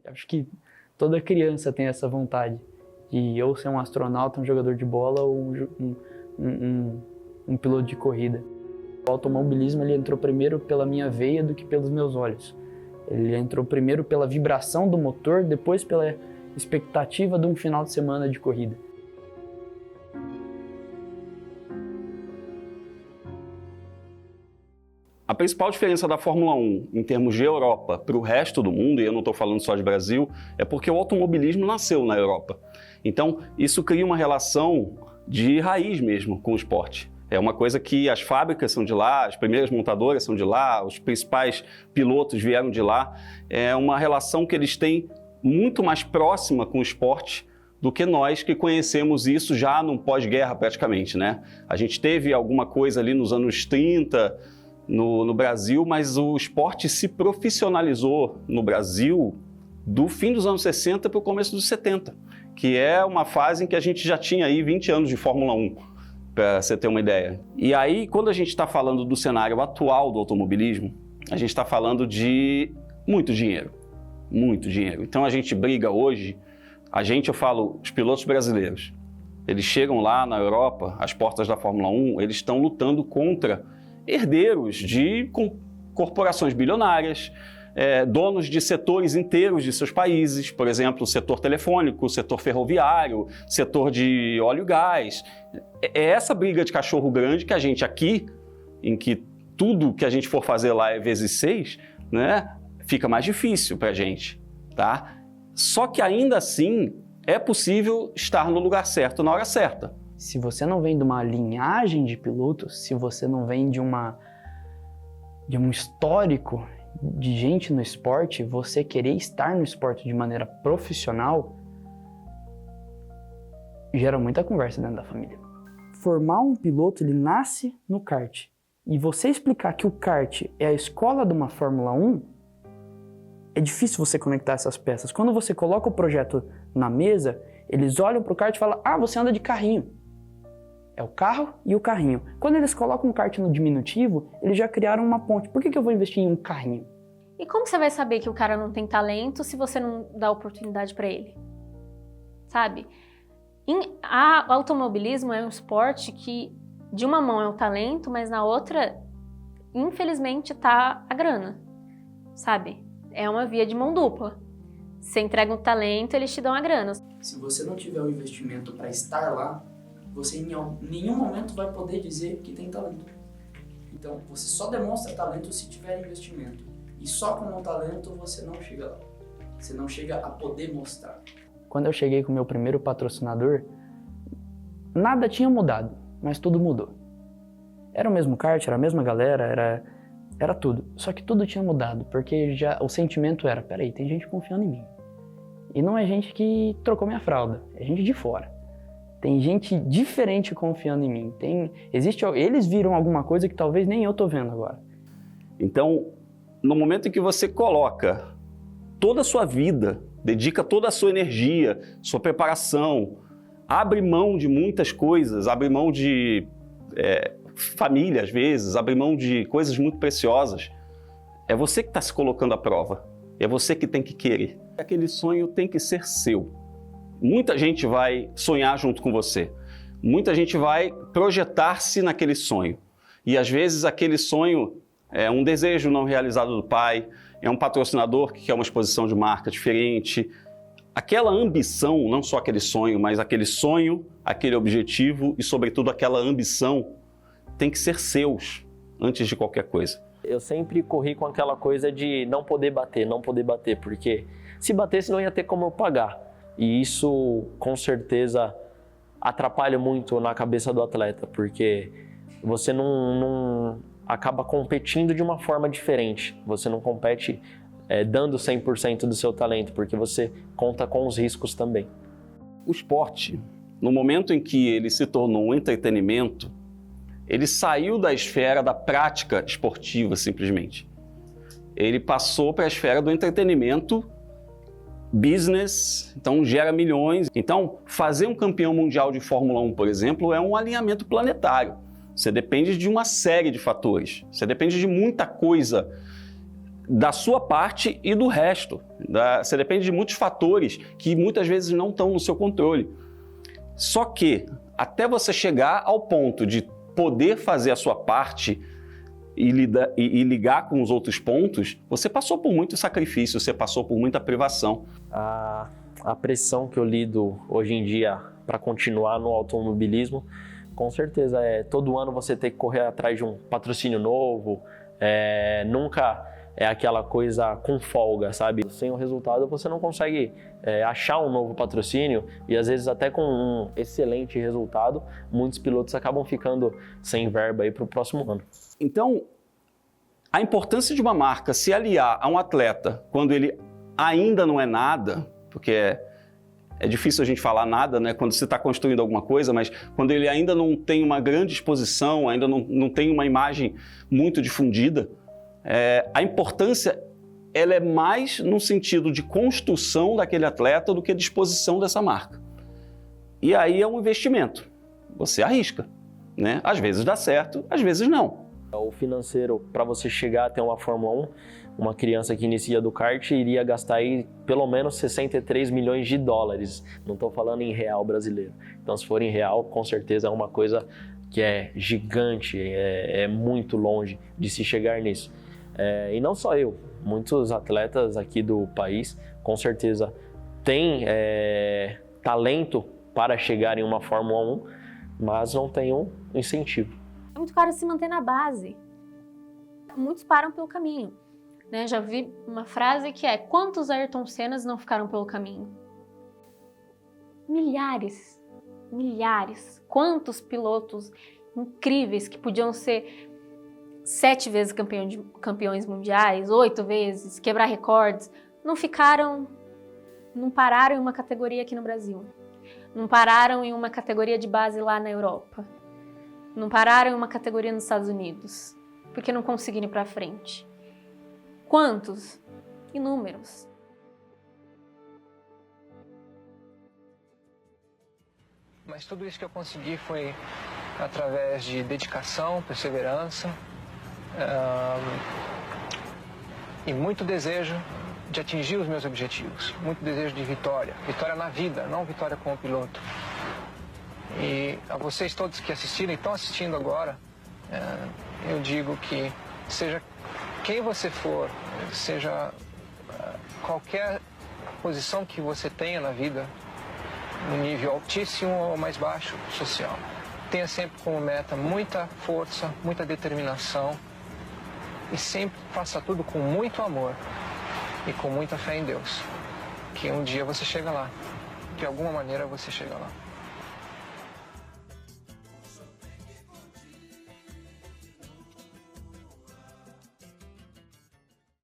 Acho que toda criança tem essa vontade de ou ser um astronauta, um jogador de bola ou um piloto de corrida. O automobilismo ele entrou primeiro pela minha veia do que pelos meus olhos. Ele entrou primeiro pela vibração do motor, depois pela expectativa de um final de semana de corrida. A principal diferença da Fórmula 1 em termos de Europa para o resto do mundo, e eu não estou falando só de Brasil, é porque o automobilismo nasceu na Europa. Então, isso cria uma relação de raiz mesmo com o esporte. É uma coisa que as fábricas são de lá, as primeiras montadoras são de lá, os principais pilotos vieram de lá. É uma relação que eles têm muito mais próxima com o esporte do que nós que conhecemos isso já no pós-guerra praticamente, né? A gente teve alguma coisa ali nos anos 30, no Brasil, mas o esporte se profissionalizou no Brasil do fim dos anos 60 para o começo dos 70, que é uma fase em que a gente já tinha aí 20 anos de Fórmula 1, para você ter uma ideia. E aí, quando a gente está falando do cenário atual do automobilismo, a gente está falando de muito dinheiro, muito dinheiro. Então a gente briga hoje, eu falo, os pilotos brasileiros, eles chegam lá na Europa, às portas da Fórmula 1, eles estão lutando contra herdeiros de corporações bilionárias, donos de setores inteiros de seus países, por exemplo, o setor telefônico, o setor ferroviário, setor de óleo e gás. É essa briga de cachorro grande que a gente aqui, em que tudo que a gente for fazer lá é vezes 6, né, fica mais difícil para a gente, tá? Só que ainda assim é possível estar no lugar certo na hora certa. Se você não vem de uma linhagem de pilotos, se você não vem de um histórico de gente no esporte, você querer estar no esporte de maneira profissional gera muita conversa dentro da família. Formar um piloto, ele nasce no kart. E você explicar que o kart é a escola de uma Fórmula 1, é difícil você conectar essas peças. Quando você coloca o projeto na mesa, eles olham para o kart e falam, você anda de carrinho. É o carro e o carrinho. Quando eles colocam um kart no diminutivo, eles já criaram uma ponte. Por que eu vou investir em um carrinho? E como você vai saber que o cara não tem talento se você não dá oportunidade para ele? Sabe? O automobilismo é um esporte que de uma mão é o talento, mas na outra, infelizmente, tá a grana. Sabe? É uma via de mão dupla. Você entrega um talento, eles te dão a grana. Se você não tiver o investimento para estar lá, você em nenhum momento vai poder dizer que tem talento. Então, você só demonstra talento se tiver investimento. E só com o talento você não chega lá. Você não chega a poder mostrar. Quando eu cheguei com o meu primeiro patrocinador, nada tinha mudado, mas tudo mudou. Era o mesmo kart, era a mesma galera, era tudo. Só que tudo tinha mudado, porque já o sentimento era, peraí, tem gente confiando em mim. E não é gente que trocou minha fralda, é gente de fora. Tem gente diferente confiando em mim. Eles viram alguma coisa que talvez nem eu tô vendo agora. Então, no momento em que você coloca toda a sua vida, dedica toda a sua energia, sua preparação, abre mão de muitas coisas, abre mão de família às vezes, abre mão de coisas muito preciosas, é você que está se colocando à prova. É você que tem que querer. Aquele sonho tem que ser seu. Muita gente vai sonhar junto com você. Muita gente vai projetar-se naquele sonho. E às vezes aquele sonho é um desejo não realizado do pai, é um patrocinador que quer uma exposição de marca diferente. Aquela ambição, não só aquele sonho, mas aquele sonho, aquele objetivo e, sobretudo, aquela ambição tem que ser seus antes de qualquer coisa. Eu sempre corri com aquela coisa de não poder bater, porque se batesse não ia ter como eu pagar. E isso, com certeza, atrapalha muito na cabeça do atleta, porque você não acaba competindo de uma forma diferente. Você não compete dando 100% do seu talento, porque você conta com os riscos também. O esporte, no momento em que ele se tornou um entretenimento, ele saiu da esfera da prática esportiva, simplesmente. Ele passou para a esfera do entretenimento business, então gera milhões. Então, fazer um campeão mundial de Fórmula 1, por exemplo, é um alinhamento planetário. Você depende de uma série de fatores, você depende de muita coisa da sua parte e do resto. Você depende de muitos fatores que muitas vezes não estão no seu controle. Só que, até você chegar ao ponto de poder fazer a sua parte e ligar com os outros pontos, você passou por muito sacrifício, você passou por muita privação. A pressão que eu lido hoje em dia para continuar no automobilismo, com certeza todo ano você ter que correr atrás de um patrocínio novo, nunca é aquela coisa com folga, sabe? Sem o resultado você não consegue achar um novo patrocínio e às vezes até com um excelente resultado, muitos pilotos acabam ficando sem verba aí para o próximo ano. Então, a importância de uma marca se aliar a um atleta quando ele ainda não é nada, porque é difícil a gente falar nada, né, quando você está construindo alguma coisa, mas quando ele ainda não tem uma grande exposição, ainda não tem uma imagem muito difundida, a importância ela é mais no sentido de construção daquele atleta do que de exposição dessa marca. E aí é um investimento. Você arrisca, né? Às vezes dá certo, às vezes não. O financeiro, para você chegar até uma Fórmula 1, uma criança que inicia do kart iria gastar aí pelo menos 63 milhões de dólares. Não estou falando em real brasileiro. Então, se for em real, com certeza é uma coisa que é gigante, é muito longe de se chegar nisso. E não só eu, muitos atletas aqui do país, com certeza, têm talento para chegar em uma Fórmula 1, mas não têm um incentivo. É muito caro se manter na base. Muitos param pelo caminho. Né? Já vi uma frase que é: quantos Ayrton Sennas não ficaram pelo caminho? Milhares. Milhares. Quantos pilotos incríveis que podiam ser 7 vezes campeões mundiais, 8 vezes, quebrar recordes, não pararam em uma categoria aqui no Brasil. Não pararam em uma categoria de base lá na Europa. Não pararam em uma categoria nos Estados Unidos, porque não conseguiram ir para frente. Quantos? Inúmeros. Mas tudo isso que eu consegui foi através de dedicação, perseverança e muito desejo de atingir os meus objetivos, muito desejo de vitória, vitória na vida, não vitória como piloto. E a vocês todos que assistiram e estão assistindo agora, eu digo que seja quem você for, seja qualquer posição que você tenha na vida, no nível altíssimo ou mais baixo social, tenha sempre como meta muita força, muita determinação e sempre faça tudo com muito amor e com muita fé em Deus, que um dia você chega lá, de alguma maneira você chega lá.